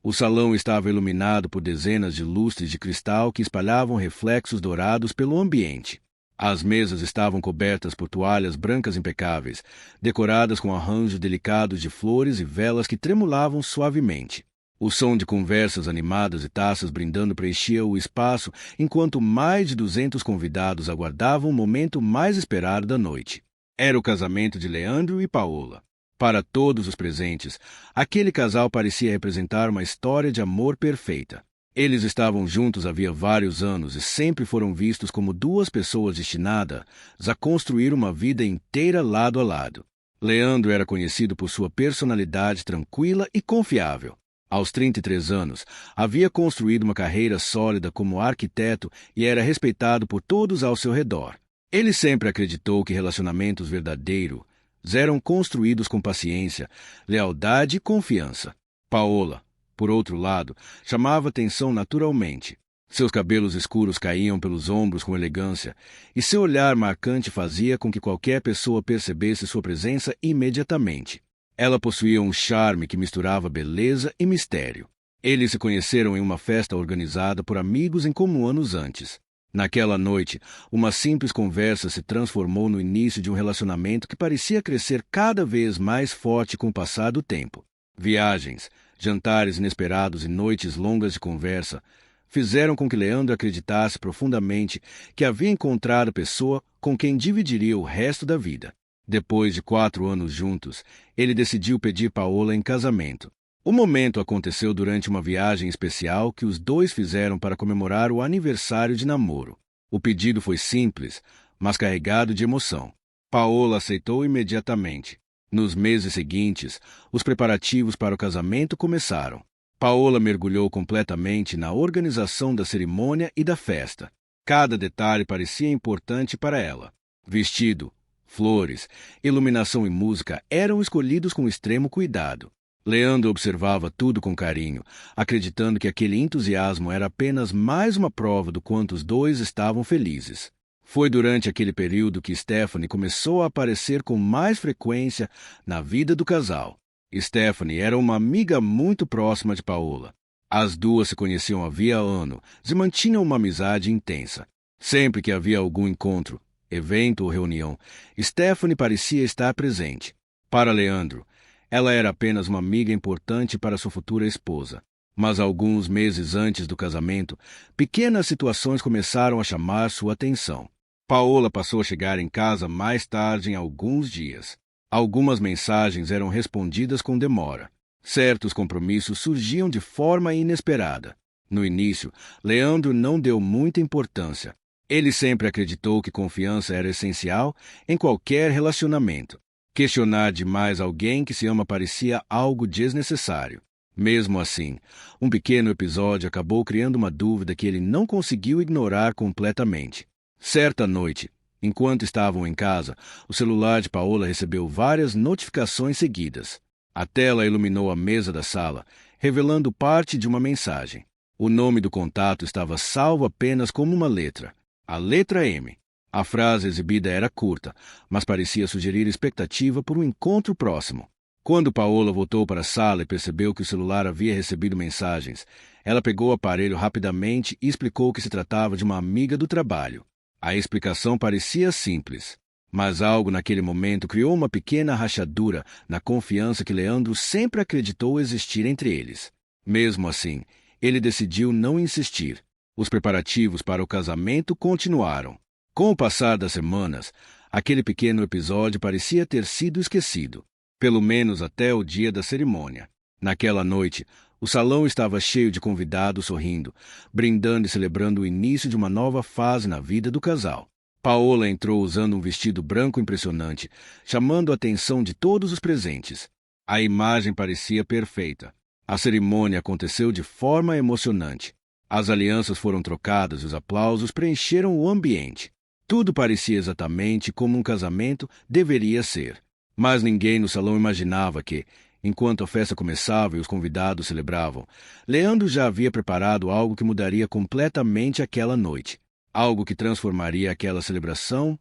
O salão estava iluminado por dezenas de lustres de cristal que espalhavam reflexos dourados pelo ambiente. As mesas estavam cobertas por toalhas brancas impecáveis, decoradas com arranjos delicados de flores e velas que tremulavam suavemente. O som de conversas animadas e taças brindando preenchia o espaço, enquanto mais de 200 convidados aguardavam o momento mais esperado da noite. Era o casamento de Leandro e Paola. Para todos os presentes, aquele casal parecia representar uma história de amor perfeita. Eles estavam juntos havia vários anos e sempre foram vistos como duas pessoas destinadas a construir uma vida inteira lado a lado. Leandro era conhecido por sua personalidade tranquila e confiável. Aos 33 anos, havia construído uma carreira sólida como arquiteto e era respeitado por todos ao seu redor. Ele sempre acreditou que relacionamentos verdadeiros eram construídos com paciência, lealdade e confiança. Paola, por outro lado, chamava atenção naturalmente. Seus cabelos escuros caíam pelos ombros com elegância, e seu olhar marcante fazia com que qualquer pessoa percebesse sua presença imediatamente. Ela possuía um charme que misturava beleza e mistério. Eles se conheceram em uma festa organizada por amigos em comum anos antes. Naquela noite, uma simples conversa se transformou no início de um relacionamento que parecia crescer cada vez mais forte com o passar do tempo. Viagens, jantares inesperados e noites longas de conversa fizeram com que Leandro acreditasse profundamente que havia encontrado a pessoa com quem dividiria o resto da vida. Depois de 4 anos juntos, ele decidiu pedir Paola em casamento. O momento aconteceu durante uma viagem especial que os dois fizeram para comemorar o aniversário de namoro. O pedido foi simples, mas carregado de emoção. Paola aceitou imediatamente. Nos meses seguintes, os preparativos para o casamento começaram. Paola mergulhou completamente na organização da cerimônia e da festa. Cada detalhe parecia importante para ela. Vestido, flores, iluminação e música eram escolhidos com extremo cuidado. Leandro observava tudo com carinho, acreditando que aquele entusiasmo era apenas mais uma prova do quanto os dois estavam felizes. Foi durante aquele período que Stephanie começou a aparecer com mais frequência na vida do casal. Stephanie era uma amiga muito próxima de Paola. As duas se conheciam havia anos e mantinham uma amizade intensa. Sempre que havia algum encontro, evento ou reunião, Stephanie parecia estar presente. Para Leandro, ela era apenas uma amiga importante para sua futura esposa. Mas alguns meses antes do casamento, pequenas situações começaram a chamar sua atenção. Paola passou a chegar em casa mais tarde em alguns dias. Algumas mensagens eram respondidas com demora. Certos compromissos surgiam de forma inesperada. No início, Leandro não deu muita importância. Ele sempre acreditou que confiança era essencial em qualquer relacionamento. Questionar demais alguém que se ama parecia algo desnecessário. Mesmo assim, um pequeno episódio acabou criando uma dúvida que ele não conseguiu ignorar completamente. Certa noite, enquanto estavam em casa, o celular de Paola recebeu várias notificações seguidas. A tela iluminou a mesa da sala, revelando parte de uma mensagem. O nome do contato estava salvo apenas como uma letra, a letra M. A frase exibida era curta, mas parecia sugerir expectativa por um encontro próximo. Quando Paola voltou para a sala e percebeu que o celular havia recebido mensagens, ela pegou o aparelho rapidamente e explicou que se tratava de uma amiga do trabalho. A explicação parecia simples, mas algo naquele momento criou uma pequena rachadura na confiança que Leandro sempre acreditou existir entre eles. Mesmo assim, ele decidiu não insistir. Os preparativos para o casamento continuaram. Com o passar das semanas, aquele pequeno episódio parecia ter sido esquecido, pelo menos até o dia da cerimônia. Naquela noite, o salão estava cheio de convidados sorrindo, brindando e celebrando o início de uma nova fase na vida do casal. Paola entrou usando um vestido branco impressionante, chamando a atenção de todos os presentes. A imagem parecia perfeita. A cerimônia aconteceu de forma emocionante. As alianças foram trocadas e os aplausos preencheram o ambiente. Tudo parecia exatamente como um casamento deveria ser. Mas ninguém no salão imaginava que, enquanto a festa começava e os convidados celebravam, Leandro já havia preparado algo que mudaria completamente aquela noite. Algo que transformaria aquela celebração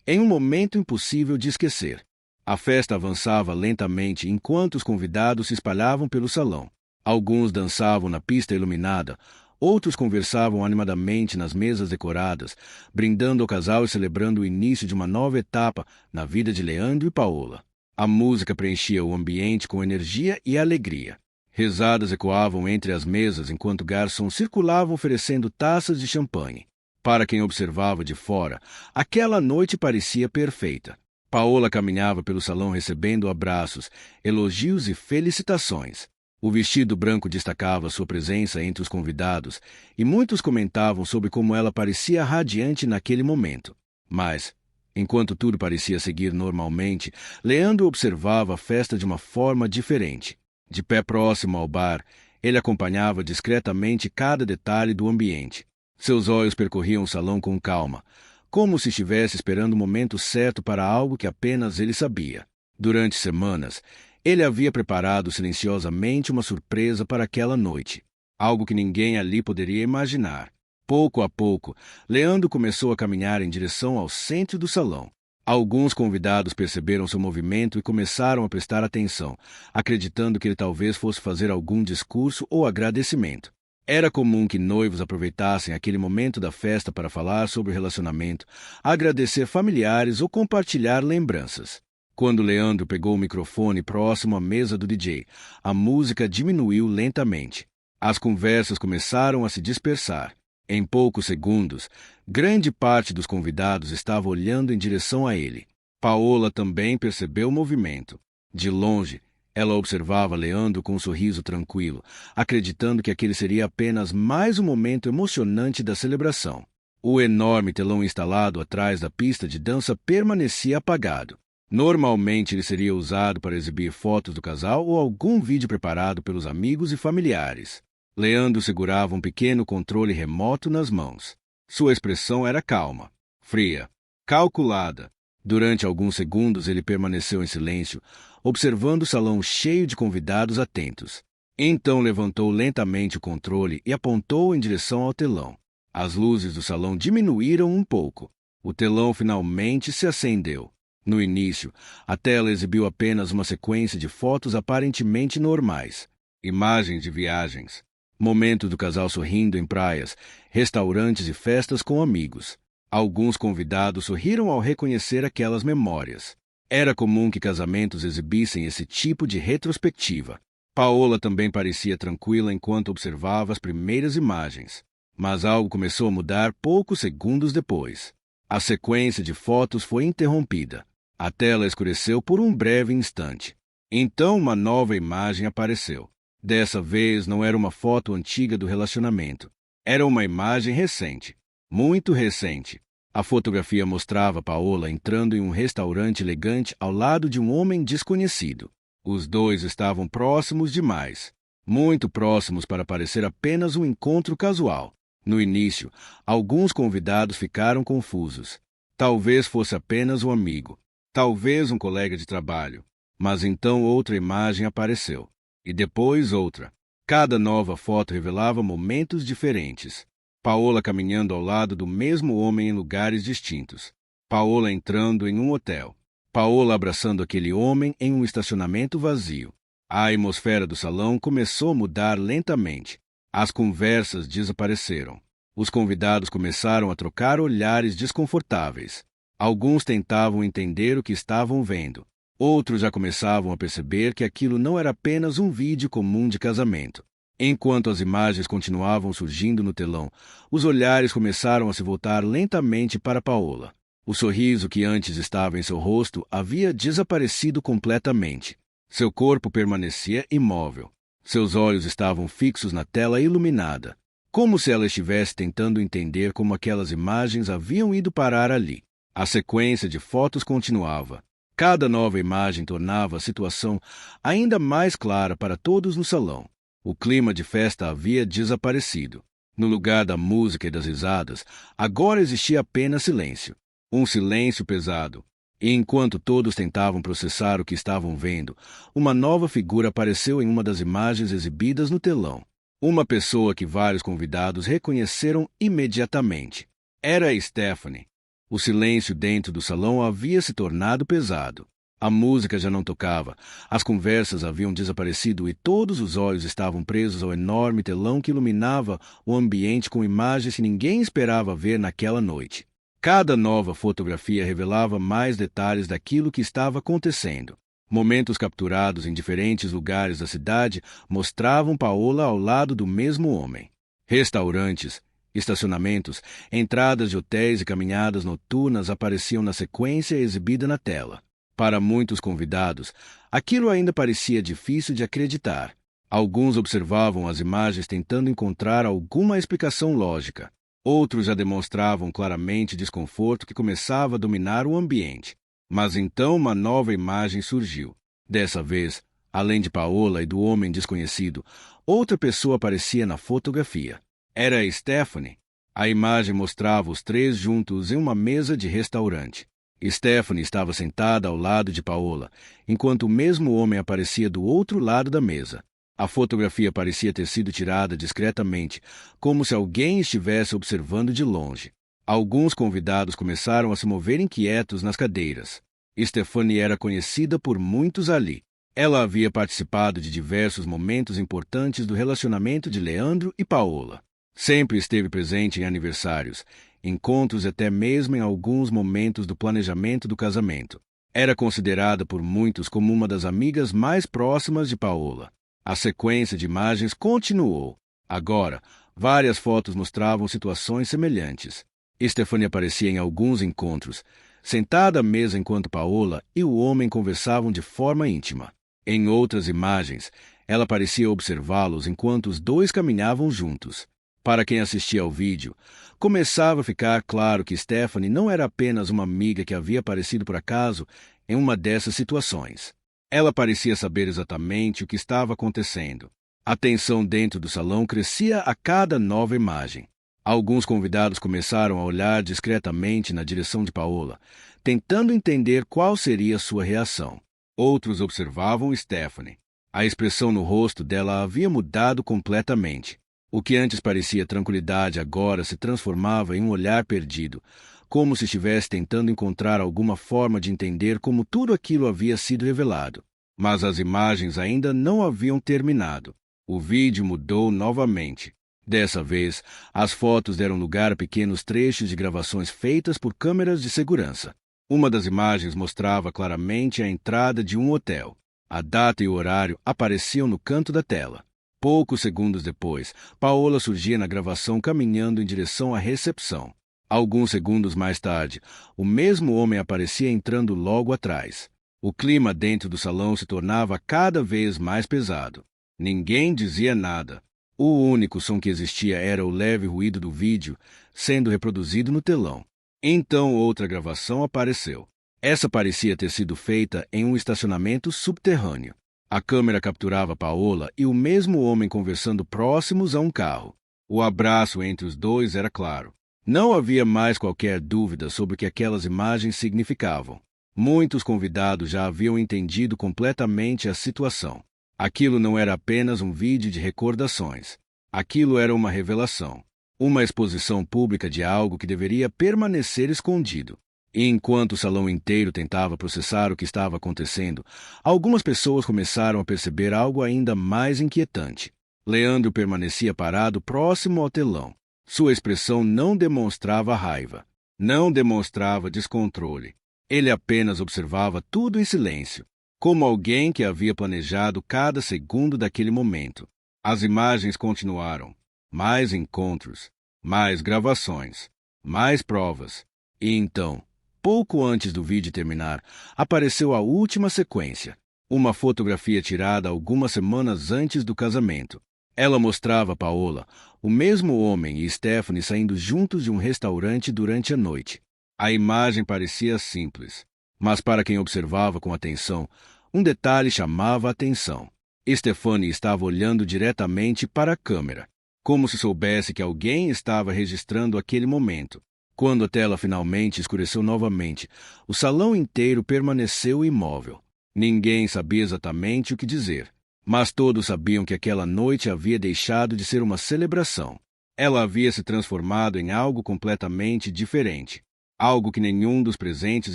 em um momento impossível de esquecer. A festa avançava lentamente enquanto os convidados se espalhavam pelo salão. Alguns dançavam na pista iluminada, outros conversavam animadamente nas mesas decoradas, brindando ao casal e celebrando o início de uma nova etapa na vida de Leandro e Paola. A música preenchia o ambiente com energia e alegria. Risadas ecoavam entre as mesas enquanto garçons circulavam oferecendo taças de champanhe. Para quem observava de fora, aquela noite parecia perfeita. Paola caminhava pelo salão recebendo abraços, elogios e felicitações. O vestido branco destacava sua presença entre os convidados, e muitos comentavam sobre como ela parecia radiante naquele momento. Mas, enquanto tudo parecia seguir normalmente, Leandro observava a festa de uma forma diferente. De pé próximo ao bar, ele acompanhava discretamente cada detalhe do ambiente. Seus olhos percorriam o salão com calma, como se estivesse esperando o momento certo para algo que apenas ele sabia. Durante semanas, ele havia preparado silenciosamente uma surpresa para aquela noite, algo que ninguém ali poderia imaginar. Pouco a pouco, Leandro começou a caminhar em direção ao centro do salão. Alguns convidados perceberam seu movimento e começaram a prestar atenção, acreditando que ele talvez fosse fazer algum discurso ou agradecimento. Era comum que noivos aproveitassem aquele momento da festa para falar sobre o relacionamento, agradecer familiares ou compartilhar lembranças. Quando Leandro pegou o microfone próximo à mesa do DJ, a música diminuiu lentamente. As conversas começaram a se dispersar. Em poucos segundos, grande parte dos convidados estava olhando em direção a ele. Paola também percebeu o movimento. De longe, ela observava Leandro com um sorriso tranquilo, acreditando que aquele seria apenas mais um momento emocionante da celebração. O enorme telão instalado atrás da pista de dança permanecia apagado. Normalmente ele seria usado para exibir fotos do casal ou algum vídeo preparado pelos amigos e familiares. Leandro segurava um pequeno controle remoto nas mãos. Sua expressão era calma, fria, calculada. Durante alguns segundos ele permaneceu em silêncio, observando o salão cheio de convidados atentos. Então levantou lentamente o controle e apontou em direção ao telão. As luzes do salão diminuíram um pouco. O telão finalmente se acendeu. No início, a tela exibiu apenas uma sequência de fotos aparentemente normais. Imagens de viagens, momentos do casal sorrindo em praias, restaurantes e festas com amigos. Alguns convidados sorriram ao reconhecer aquelas memórias. Era comum que casamentos exibissem esse tipo de retrospectiva. Paola também parecia tranquila enquanto observava as primeiras imagens. Mas algo começou a mudar poucos segundos depois. A sequência de fotos foi interrompida. A tela escureceu por um breve instante. Então uma nova imagem apareceu. Dessa vez não era uma foto antiga do relacionamento. Era uma imagem recente. Muito recente. A fotografia mostrava Paola entrando em um restaurante elegante ao lado de um homem desconhecido. Os dois estavam próximos demais. Muito próximos para parecer apenas um encontro casual. No início, alguns convidados ficaram confusos. Talvez fosse apenas um amigo. Talvez um colega de trabalho. Mas então outra imagem apareceu. E depois outra. Cada nova foto revelava momentos diferentes. Paola caminhando ao lado do mesmo homem em lugares distintos. Paola entrando em um hotel. Paola abraçando aquele homem em um estacionamento vazio. A atmosfera do salão começou a mudar lentamente. As conversas desapareceram. Os convidados começaram a trocar olhares desconfortáveis. Alguns tentavam entender o que estavam vendo. Outros já começavam a perceber que aquilo não era apenas um vídeo comum de casamento. Enquanto as imagens continuavam surgindo no telão, os olhares começaram a se voltar lentamente para Paola. O sorriso que antes estava em seu rosto havia desaparecido completamente. Seu corpo permanecia imóvel. Seus olhos estavam fixos na tela iluminada, como se ela estivesse tentando entender como aquelas imagens haviam ido parar ali. A sequência de fotos continuava. Cada nova imagem tornava a situação ainda mais clara para todos no salão. O clima de festa havia desaparecido. No lugar da música e das risadas, agora existia apenas silêncio. Um silêncio pesado. E enquanto todos tentavam processar o que estavam vendo, uma nova figura apareceu em uma das imagens exibidas no telão. Uma pessoa que vários convidados reconheceram imediatamente. Era Stephanie. O silêncio dentro do salão havia se tornado pesado. A música já não tocava, as conversas haviam desaparecido e todos os olhos estavam presos ao enorme telão que iluminava o ambiente com imagens que ninguém esperava ver naquela noite. Cada nova fotografia revelava mais detalhes daquilo que estava acontecendo. Momentos capturados em diferentes lugares da cidade mostravam Paola ao lado do mesmo homem. Restaurantes, estacionamentos, entradas de hotéis e caminhadas noturnas apareciam na sequência exibida na tela. Para muitos convidados, aquilo ainda parecia difícil de acreditar. Alguns observavam as imagens tentando encontrar alguma explicação lógica. Outros já demonstravam claramente desconforto que começava a dominar o ambiente. Mas então uma nova imagem surgiu. Dessa vez, além de Paola e do homem desconhecido, outra pessoa aparecia na fotografia. Era Stephanie. A imagem mostrava os três juntos em uma mesa de restaurante. Stephanie estava sentada ao lado de Paola, enquanto o mesmo homem aparecia do outro lado da mesa. A fotografia parecia ter sido tirada discretamente, como se alguém estivesse observando de longe. Alguns convidados começaram a se mover inquietos nas cadeiras. Stephanie era conhecida por muitos ali. Ela havia participado de diversos momentos importantes do relacionamento de Leandro e Paola. Sempre esteve presente em aniversários, encontros e até mesmo em alguns momentos do planejamento do casamento. Era considerada por muitos como uma das amigas mais próximas de Paola. A sequência de imagens continuou. Agora, várias fotos mostravam situações semelhantes. Stephanie aparecia em alguns encontros, sentada à mesa enquanto Paola e o homem conversavam de forma íntima. Em outras imagens, ela parecia observá-los enquanto os dois caminhavam juntos. Para quem assistia ao vídeo, começava a ficar claro que Stephanie não era apenas uma amiga que havia aparecido por acaso em uma dessas situações. Ela parecia saber exatamente o que estava acontecendo. A tensão dentro do salão crescia a cada nova imagem. Alguns convidados começaram a olhar discretamente na direção de Paola, tentando entender qual seria sua reação. Outros observavam Stephanie. A expressão no rosto dela havia mudado completamente. O que antes parecia tranquilidade agora se transformava em um olhar perdido, como se estivesse tentando encontrar alguma forma de entender como tudo aquilo havia sido revelado. Mas as imagens ainda não haviam terminado. O vídeo mudou novamente. Dessa vez, as fotos deram lugar a pequenos trechos de gravações feitas por câmeras de segurança. Uma das imagens mostrava claramente a entrada de um hotel. A data e o horário apareciam no canto da tela. Poucos segundos depois, Paola surgia na gravação caminhando em direção à recepção. Alguns segundos mais tarde, o mesmo homem aparecia entrando logo atrás. O clima dentro do salão se tornava cada vez mais pesado. Ninguém dizia nada. O único som que existia era o leve ruído do vídeo sendo reproduzido no telão. Então outra gravação apareceu. Essa parecia ter sido feita em um estacionamento subterrâneo. A câmera capturava Paola e o mesmo homem conversando próximos a um carro. O abraço entre os dois era claro. Não havia mais qualquer dúvida sobre o que aquelas imagens significavam. Muitos convidados já haviam entendido completamente a situação. Aquilo não era apenas um vídeo de recordações. Aquilo era uma revelação. Uma exposição pública de algo que deveria permanecer escondido. E enquanto o salão inteiro tentava processar o que estava acontecendo, algumas pessoas começaram a perceber algo ainda mais inquietante. Leandro permanecia parado próximo ao telão. Sua expressão não demonstrava raiva. Não demonstrava descontrole. Ele apenas observava tudo em silêncio, como alguém que havia planejado cada segundo daquele momento. As imagens continuaram. Mais encontros, mais gravações, mais provas. E então, pouco antes do vídeo terminar, apareceu a última sequência. Uma fotografia tirada algumas semanas antes do casamento. Ela mostrava Paola, o mesmo homem e Stephanie saindo juntos de um restaurante durante a noite. A imagem parecia simples, mas para quem observava com atenção, um detalhe chamava a atenção. Stephanie estava olhando diretamente para a câmera, como se soubesse que alguém estava registrando aquele momento. Quando a tela finalmente escureceu novamente, o salão inteiro permaneceu imóvel. Ninguém sabia exatamente o que dizer, mas todos sabiam que aquela noite havia deixado de ser uma celebração. Ela havia se transformado em algo completamente diferente, algo que nenhum dos presentes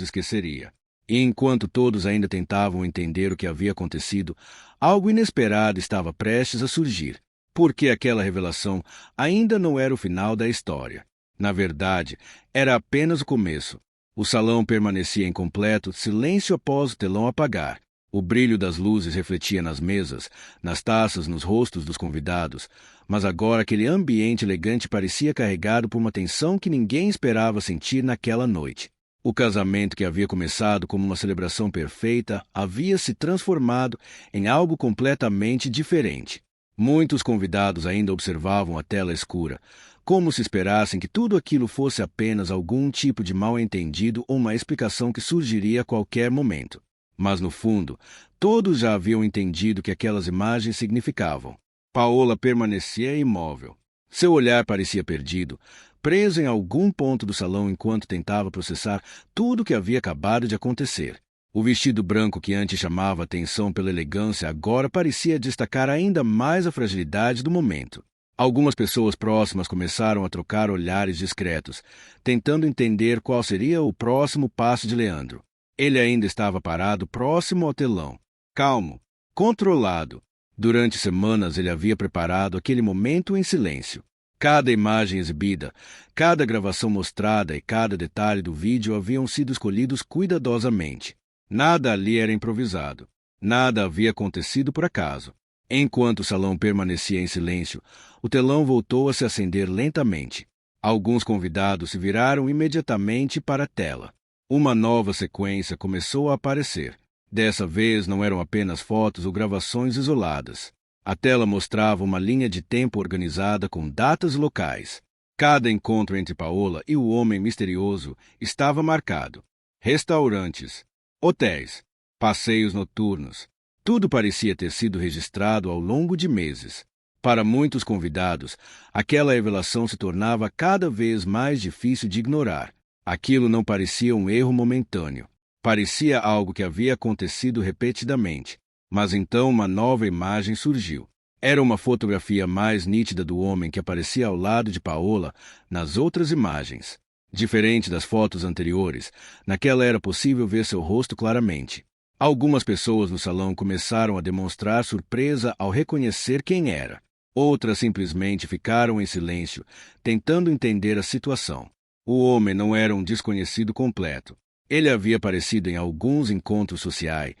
esqueceria. E enquanto todos ainda tentavam entender o que havia acontecido, algo inesperado estava prestes a surgir, porque aquela revelação ainda não era o final da história. Na verdade, era apenas o começo. O salão permanecia em completo silêncio após o telão apagar. O brilho das luzes refletia nas mesas, nas taças, nos rostos dos convidados, mas agora aquele ambiente elegante parecia carregado por uma tensão que ninguém esperava sentir naquela noite. O casamento que havia começado como uma celebração perfeita havia se transformado em algo completamente diferente. Muitos convidados ainda observavam a tela escura, como se esperassem que tudo aquilo fosse apenas algum tipo de mal-entendido ou uma explicação que surgiria a qualquer momento. Mas, no fundo, todos já haviam entendido o que aquelas imagens significavam. Paola permanecia imóvel. Seu olhar parecia perdido, preso em algum ponto do salão enquanto tentava processar tudo o que havia acabado de acontecer. O vestido branco que antes chamava atenção pela elegância agora parecia destacar ainda mais a fragilidade do momento. Algumas pessoas próximas começaram a trocar olhares discretos, tentando entender qual seria o próximo passo de Leandro. Ele ainda estava parado próximo ao telão, calmo, controlado. Durante semanas ele havia preparado aquele momento em silêncio. Cada imagem exibida, cada gravação mostrada e cada detalhe do vídeo haviam sido escolhidos cuidadosamente. Nada ali era improvisado. Nada havia acontecido por acaso. Enquanto o salão permanecia em silêncio, o telão voltou a se acender lentamente. Alguns convidados se viraram imediatamente para a tela. Uma nova sequência começou a aparecer. Dessa vez não eram apenas fotos ou gravações isoladas. A tela mostrava uma linha de tempo organizada com datas locais. Cada encontro entre Paola e o homem misterioso estava marcado. Restaurantes, hotéis, passeios noturnos. Tudo parecia ter sido registrado ao longo de meses. Para muitos convidados, aquela revelação se tornava cada vez mais difícil de ignorar. Aquilo não parecia um erro momentâneo. Parecia algo que havia acontecido repetidamente. Mas então uma nova imagem surgiu. Era uma fotografia mais nítida do homem que aparecia ao lado de Paola nas outras imagens. Diferente das fotos anteriores, naquela era possível ver seu rosto claramente. Algumas pessoas no salão começaram a demonstrar surpresa ao reconhecer quem era. Outras simplesmente ficaram em silêncio, tentando entender a situação. O homem não era um desconhecido completo. Ele havia aparecido em alguns encontros sociais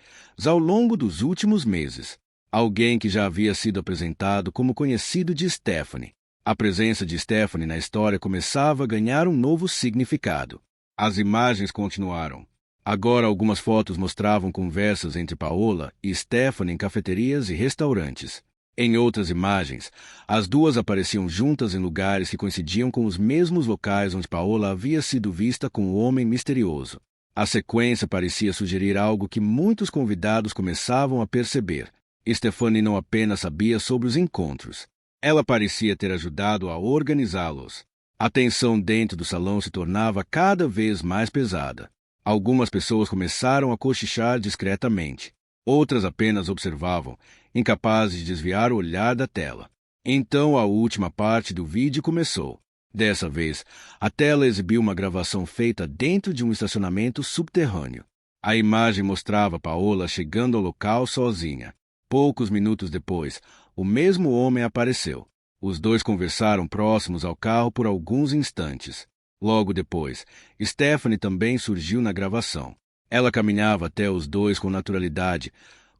ao longo dos últimos meses. Alguém que já havia sido apresentado como conhecido de Stephanie. A presença de Stephanie na história começava a ganhar um novo significado. As imagens continuaram. Agora algumas fotos mostravam conversas entre Paola e Stephanie em cafeterias e restaurantes. Em outras imagens, as duas apareciam juntas em lugares que coincidiam com os mesmos locais onde Paola havia sido vista com o homem misterioso. A sequência parecia sugerir algo que muitos convidados começavam a perceber. Stephanie não apenas sabia sobre os encontros. Ela parecia ter ajudado a organizá-los. A tensão dentro do salão se tornava cada vez mais pesada. Algumas pessoas começaram a cochichar discretamente. Outras apenas observavam, incapazes de desviar o olhar da tela. Então a última parte do vídeo começou. Dessa vez, a tela exibiu uma gravação feita dentro de um estacionamento subterrâneo. A imagem mostrava Paola chegando ao local sozinha. Poucos minutos depois, o mesmo homem apareceu. Os dois conversaram próximos ao carro por alguns instantes. Logo depois, Stephanie também surgiu na gravação. Ela caminhava até os dois com naturalidade,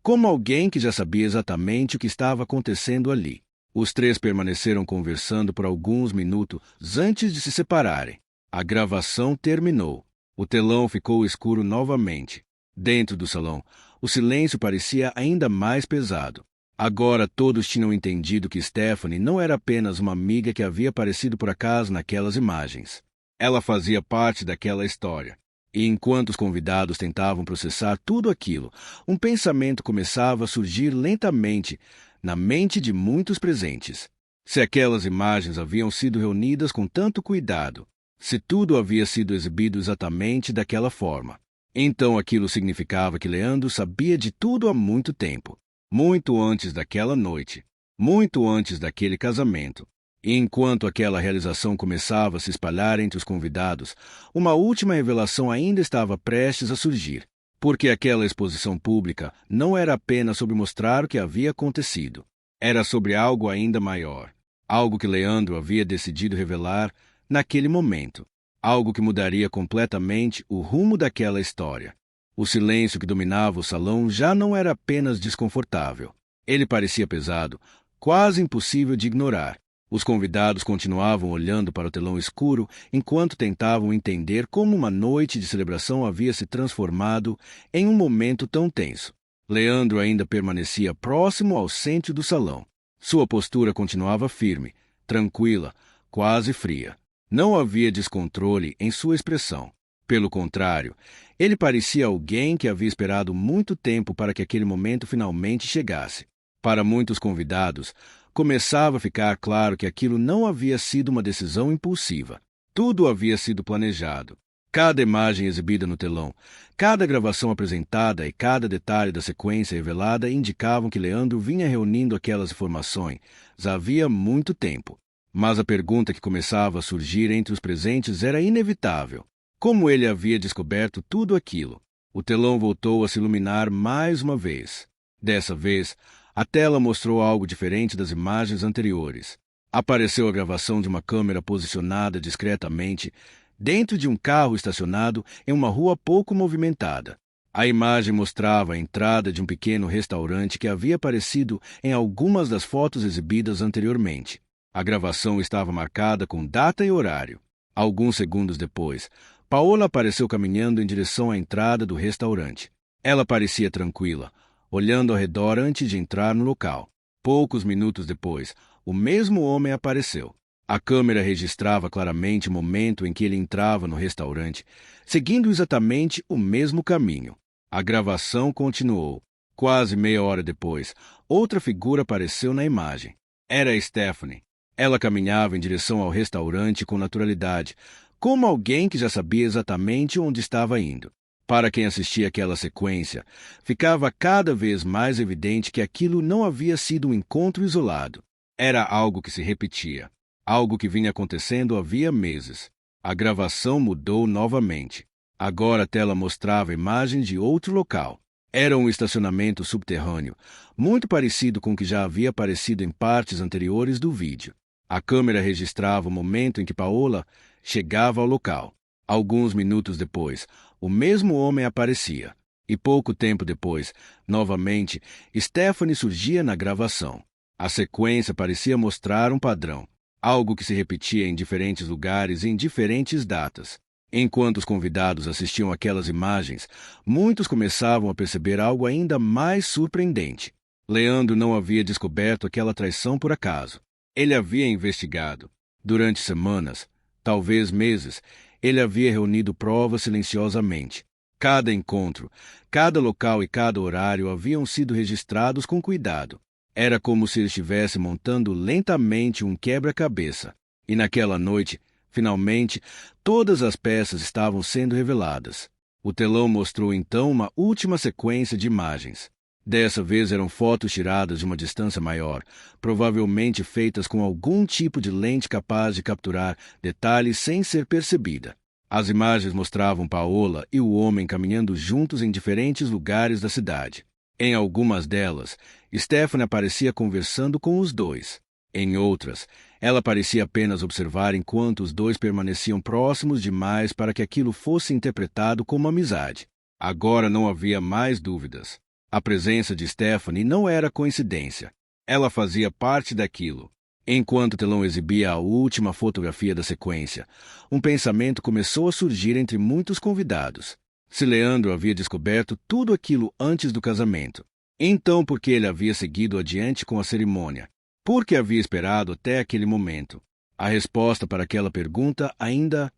como alguém que já sabia exatamente o que estava acontecendo ali. Os três permaneceram conversando por alguns minutos antes de se separarem. A gravação terminou. O telão ficou escuro novamente. Dentro do salão, o silêncio parecia ainda mais pesado. Agora todos tinham entendido que Stephanie não era apenas uma amiga que havia aparecido por acaso naquelas imagens. Ela fazia parte daquela história. E enquanto os convidados tentavam processar tudo aquilo, um pensamento começava a surgir lentamente na mente de muitos presentes. Se aquelas imagens haviam sido reunidas com tanto cuidado, se tudo havia sido exibido exatamente daquela forma, então aquilo significava que Leandro sabia de tudo há muito tempo, muito antes daquela noite, muito antes daquele casamento. E enquanto aquela realização começava a se espalhar entre os convidados, uma última revelação ainda estava prestes a surgir. Porque aquela exposição pública não era apenas sobre mostrar o que havia acontecido. Era sobre algo ainda maior. Algo que Leandro havia decidido revelar naquele momento. Algo que mudaria completamente o rumo daquela história. O silêncio que dominava o salão já não era apenas desconfortável. Ele parecia pesado, quase impossível de ignorar. Os convidados continuavam olhando para o telão escuro enquanto tentavam entender como uma noite de celebração havia se transformado em um momento tão tenso. Leandro ainda permanecia próximo ao centro do salão. Sua postura continuava firme, tranquila, quase fria. Não havia descontrole em sua expressão. Pelo contrário, ele parecia alguém que havia esperado muito tempo para que aquele momento finalmente chegasse. Para muitos convidados, começava a ficar claro que aquilo não havia sido uma decisão impulsiva. Tudo havia sido planejado. Cada imagem exibida no telão, cada gravação apresentada e cada detalhe da sequência revelada indicavam que Leandro vinha reunindo aquelas informações havia muito tempo. Mas a pergunta que começava a surgir entre os presentes era inevitável. Como ele havia descoberto tudo aquilo? O telão voltou a se iluminar mais uma vez. Dessa vez, a tela mostrou algo diferente das imagens anteriores. Apareceu a gravação de uma câmera posicionada discretamente dentro de um carro estacionado em uma rua pouco movimentada. A imagem mostrava a entrada de um pequeno restaurante que havia aparecido em algumas das fotos exibidas anteriormente. A gravação estava marcada com data e horário. Alguns segundos depois, Paola apareceu caminhando em direção à entrada do restaurante. Ela parecia tranquila, olhando ao redor antes de entrar no local. Poucos minutos depois, o mesmo homem apareceu. A câmera registrava claramente o momento em que ele entrava no restaurante, seguindo exatamente o mesmo caminho. A gravação continuou. Quase meia hora depois, outra figura apareceu na imagem. Era Stephanie. Ela caminhava em direção ao restaurante com naturalidade, como alguém que já sabia exatamente onde estava indo. Para quem assistia aquela sequência, ficava cada vez mais evidente que aquilo não havia sido um encontro isolado. Era algo que se repetia, algo que vinha acontecendo havia meses. A gravação mudou novamente. Agora a tela mostrava imagens de outro local. Era um estacionamento subterrâneo, muito parecido com o que já havia aparecido em partes anteriores do vídeo. A câmera registrava o momento em que Paola chegava ao local. Alguns minutos depois, o mesmo homem aparecia. E pouco tempo depois, novamente, Stephanie surgia na gravação. A sequência parecia mostrar um padrão, algo que se repetia em diferentes lugares e em diferentes datas. Enquanto os convidados assistiam aquelas imagens, muitos começavam a perceber algo ainda mais surpreendente. Leandro não havia descoberto aquela traição por acaso. Ele havia investigado. Durante semanas, talvez meses, ele havia reunido provas silenciosamente. Cada encontro, cada local e cada horário haviam sido registrados com cuidado. Era como se ele estivesse montando lentamente um quebra-cabeça. E naquela noite, finalmente, todas as peças estavam sendo reveladas. O telão mostrou então uma última sequência de imagens. Dessa vez eram fotos tiradas de uma distância maior, provavelmente feitas com algum tipo de lente capaz de capturar detalhes sem ser percebida. As imagens mostravam Paola e o homem caminhando juntos em diferentes lugares da cidade. Em algumas delas, Stephanie aparecia conversando com os dois. Em outras, ela parecia apenas observar enquanto os dois permaneciam próximos demais para que aquilo fosse interpretado como amizade. Agora não havia mais dúvidas. A presença de Stephanie não era coincidência. Ela fazia parte daquilo. Enquanto o telão exibia a última fotografia da sequência, um pensamento começou a surgir entre muitos convidados. Se Leandro havia descoberto tudo aquilo antes do casamento, então por que ele havia seguido adiante com a cerimônia? Por que havia esperado até aquele momento? A resposta para aquela pergunta ainda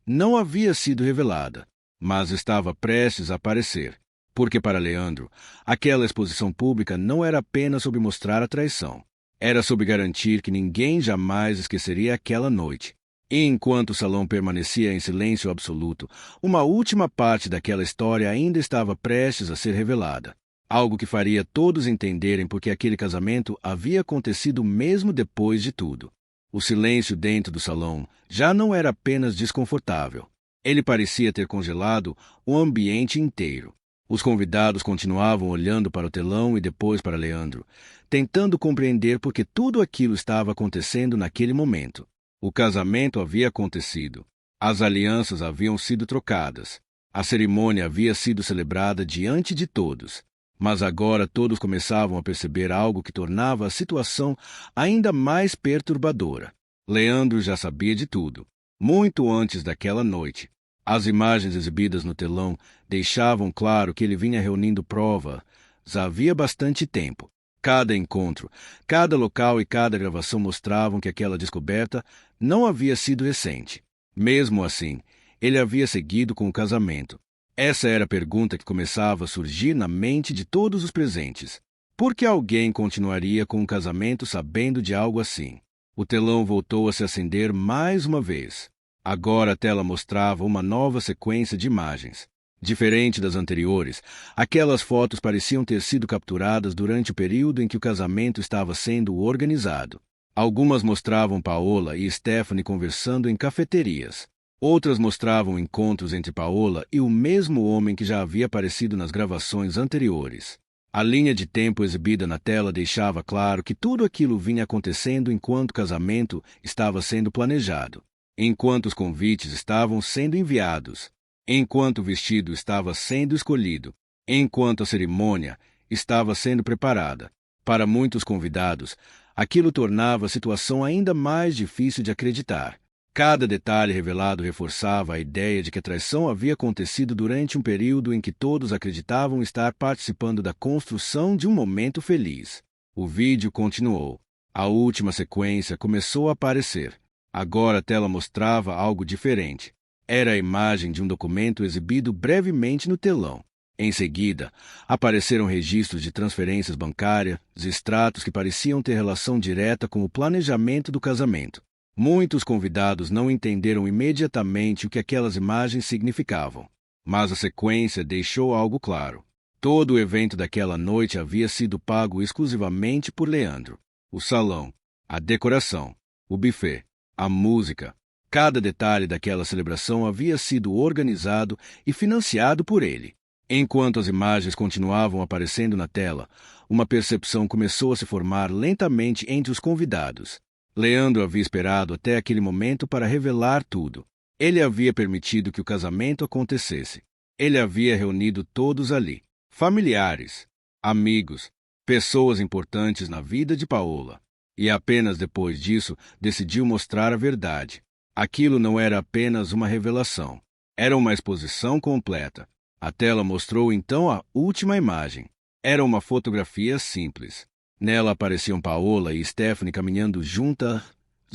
não havia sido revelada, mas estava prestes a aparecer. Porque para Leandro, aquela exposição pública não era apenas sobre mostrar a traição. Era sobre garantir que ninguém jamais esqueceria aquela noite. E enquanto o salão permanecia em silêncio absoluto, uma última parte daquela história ainda estava prestes a ser revelada. Algo que faria todos entenderem porque aquele casamento havia acontecido mesmo depois de tudo. O silêncio dentro do salão já não era apenas desconfortável. Ele parecia ter congelado o ambiente inteiro. Os convidados continuavam olhando para o telão e depois para Leandro, tentando compreender por que tudo aquilo estava acontecendo naquele momento. O casamento havia acontecido. As alianças haviam sido trocadas. A cerimônia havia sido celebrada diante de todos. Mas agora todos começavam a perceber algo que tornava a situação ainda mais perturbadora. Leandro já sabia de tudo, muito antes daquela noite. As imagens exibidas no telão deixavam claro que ele vinha reunindo provas havia bastante tempo. Cada encontro, cada local e cada gravação mostravam que aquela descoberta não havia sido recente. Mesmo assim, ele havia seguido com o casamento. Essa era a pergunta que começava a surgir na mente de todos os presentes. Por que alguém continuaria com um casamento sabendo de algo assim? O telão voltou a se acender mais uma vez. Agora a tela mostrava uma nova sequência de imagens. Diferente das anteriores, aquelas fotos pareciam ter sido capturadas durante o período em que o casamento estava sendo organizado. Algumas mostravam Paola e Stephanie conversando em cafeterias. Outras mostravam encontros entre Paola e o mesmo homem que já havia aparecido nas gravações anteriores. A linha de tempo exibida na tela deixava claro que tudo aquilo vinha acontecendo enquanto o casamento estava sendo planejado, enquanto os convites estavam sendo enviados, enquanto o vestido estava sendo escolhido, enquanto a cerimônia estava sendo preparada. Para muitos convidados, aquilo tornava a situação ainda mais difícil de acreditar. Cada detalhe revelado reforçava a ideia de que a traição havia acontecido durante um período em que todos acreditavam estar participando da construção de um momento feliz. O vídeo continuou. A última sequência começou a aparecer. Agora a tela mostrava algo diferente. Era a imagem de um documento exibido brevemente no telão. Em seguida, apareceram registros de transferências bancárias, extratos que pareciam ter relação direta com o planejamento do casamento. Muitos convidados não entenderam imediatamente o que aquelas imagens significavam, mas a sequência deixou algo claro. Todo o evento daquela noite havia sido pago exclusivamente por Leandro. O salão, a decoração, o buffet, a música. Cada detalhe daquela celebração havia sido organizado e financiado por ele. Enquanto as imagens continuavam aparecendo na tela, uma percepção começou a se formar lentamente entre os convidados. Leandro havia esperado até aquele momento para revelar tudo. Ele havia permitido que o casamento acontecesse. Ele havia reunido todos ali, familiares, amigos, pessoas importantes na vida de Paola. E apenas depois disso decidiu mostrar a verdade. Aquilo não era apenas uma revelação. Era uma exposição completa. A tela mostrou então a última imagem. Era uma fotografia simples. Nela apareciam Paola e Stephanie caminhando juntas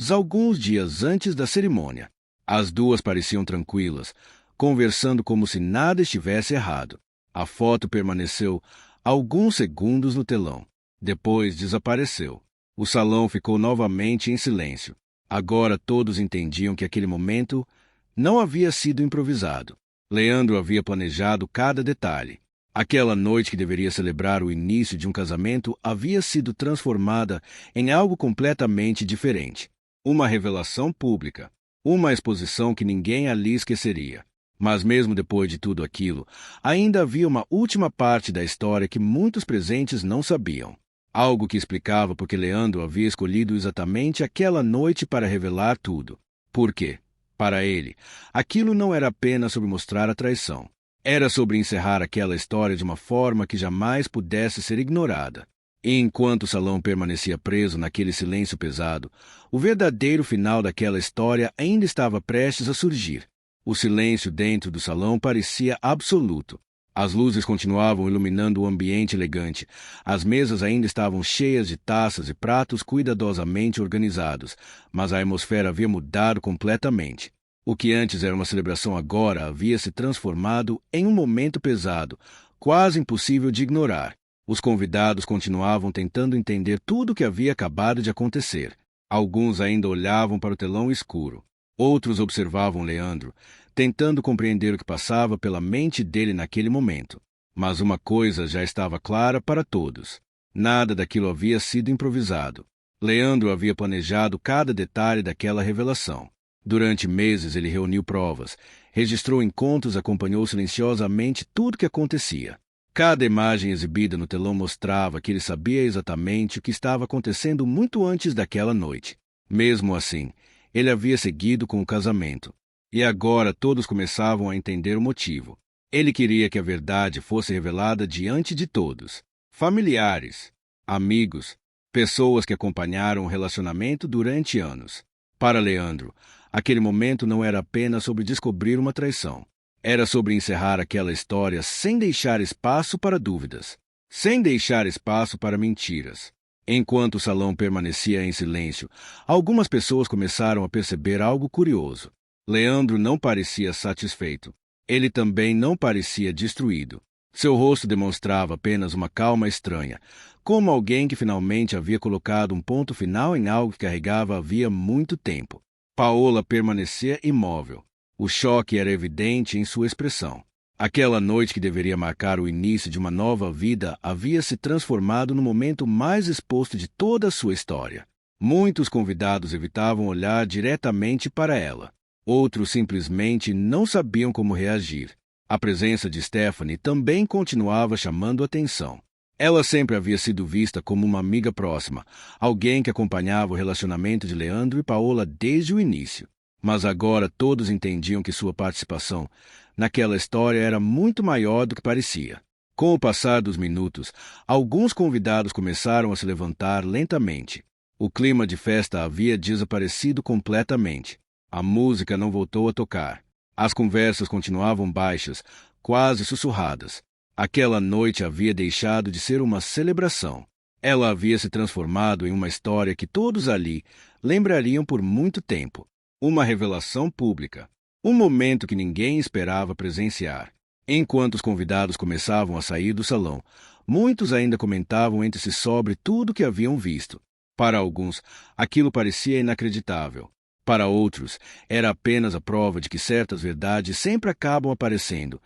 alguns dias antes da cerimônia. As duas pareciam tranquilas, conversando como se nada estivesse errado. A foto permaneceu alguns segundos no telão. Depois desapareceu. O salão ficou novamente em silêncio. Agora todos entendiam que aquele momento não havia sido improvisado. Leandro havia planejado cada detalhe. Aquela noite que deveria celebrar o início de um casamento havia sido transformada em algo completamente diferente. Uma revelação pública. Uma exposição que ninguém ali esqueceria. Mas mesmo depois de tudo aquilo, ainda havia uma última parte da história que muitos presentes não sabiam. Algo que explicava por que Leandro havia escolhido exatamente aquela noite para revelar tudo. Por quê? Para ele, aquilo não era apenas sobre mostrar a traição. Era sobre encerrar aquela história de uma forma que jamais pudesse ser ignorada. E enquanto o salão permanecia preso naquele silêncio pesado, o verdadeiro final daquela história ainda estava prestes a surgir. O silêncio dentro do salão parecia absoluto. As luzes continuavam iluminando o ambiente elegante. As mesas ainda estavam cheias de taças e pratos cuidadosamente organizados, mas a atmosfera havia mudado completamente. O que antes era uma celebração agora havia se transformado em um momento pesado, quase impossível de ignorar. Os convidados continuavam tentando entender tudo o que havia acabado de acontecer. Alguns ainda olhavam para o telão escuro. Outros observavam Leandro, tentando compreender o que passava pela mente dele naquele momento. Mas uma coisa já estava clara para todos. Nada daquilo havia sido improvisado. Leandro havia planejado cada detalhe daquela revelação. Durante meses ele reuniu provas, registrou encontros e acompanhou silenciosamente tudo o que acontecia. Cada imagem exibida no telão mostrava que ele sabia exatamente o que estava acontecendo muito antes daquela noite. Mesmo assim, ele havia seguido com o casamento. E agora todos começavam a entender o motivo. Ele queria que a verdade fosse revelada diante de todos. Familiares, amigos, pessoas que acompanharam o relacionamento durante anos. Para Leandro, aquele momento não era apenas sobre descobrir uma traição. Era sobre encerrar aquela história sem deixar espaço para dúvidas, sem deixar espaço para mentiras. Enquanto o salão permanecia em silêncio, algumas pessoas começaram a perceber algo curioso. Leandro não parecia satisfeito. Ele também não parecia destruído. Seu rosto demonstrava apenas uma calma estranha, como alguém que finalmente havia colocado um ponto final em algo que carregava havia muito tempo. Paola permanecia imóvel. O choque era evidente em sua expressão. Aquela noite que deveria marcar o início de uma nova vida havia se transformado no momento mais exposto de toda a sua história. Muitos convidados evitavam olhar diretamente para ela. Outros simplesmente não sabiam como reagir. A presença de Stephanie também continuava chamando atenção. Ela sempre havia sido vista como uma amiga próxima, alguém que acompanhava o relacionamento de Leandro e Paola desde o início. Mas agora todos entendiam que sua participação naquela história era muito maior do que parecia. Com o passar dos minutos, alguns convidados começaram a se levantar lentamente. O clima de festa havia desaparecido completamente. A música não voltou a tocar. As conversas continuavam baixas, quase sussurradas. Aquela noite havia deixado de ser uma celebração. Ela havia se transformado em uma história que todos ali lembrariam por muito tempo. Uma revelação pública. Um momento que ninguém esperava presenciar. Enquanto os convidados começavam a sair do salão, muitos ainda comentavam entre si sobre tudo o que haviam visto. Para alguns, aquilo parecia inacreditável. Para outros, era apenas a prova de que certas verdades sempre acabam aparecendo.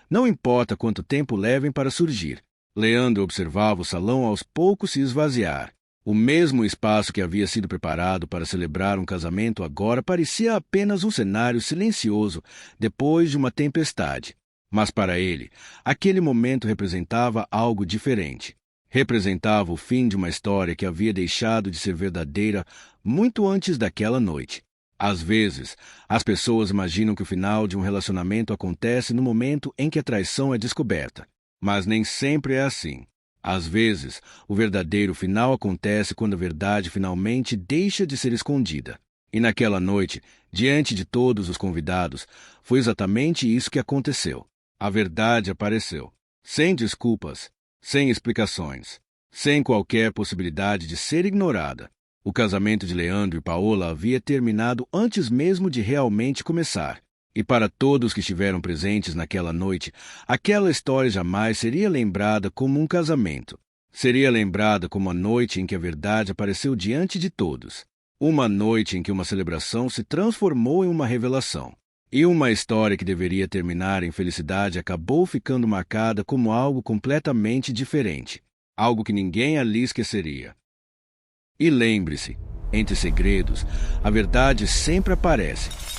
Não importa quanto tempo levem para surgir. Leandro observava o salão aos poucos se esvaziar. O mesmo espaço que havia sido preparado para celebrar um casamento agora parecia apenas um cenário silencioso depois de uma tempestade. Mas para ele, aquele momento representava algo diferente. Representava o fim de uma história que havia deixado de ser verdadeira muito antes daquela noite. Às vezes, as pessoas imaginam que o final de um relacionamento acontece no momento em que a traição é descoberta. Mas nem sempre é assim. Às vezes, o verdadeiro final acontece quando a verdade finalmente deixa de ser escondida. E naquela noite, diante de todos os convidados, foi exatamente isso que aconteceu. A verdade apareceu, sem desculpas, sem explicações, sem qualquer possibilidade de ser ignorada. O casamento de Leandro e Paola havia terminado antes mesmo de realmente começar. E para todos que estiveram presentes naquela noite, aquela história jamais seria lembrada como um casamento. Seria lembrada como a noite em que a verdade apareceu diante de todos. Uma noite em que uma celebração se transformou em uma revelação. E uma história que deveria terminar em felicidade acabou ficando marcada como algo completamente diferente. Algo que ninguém ali esqueceria. E lembre-se, entre segredos, a verdade sempre aparece.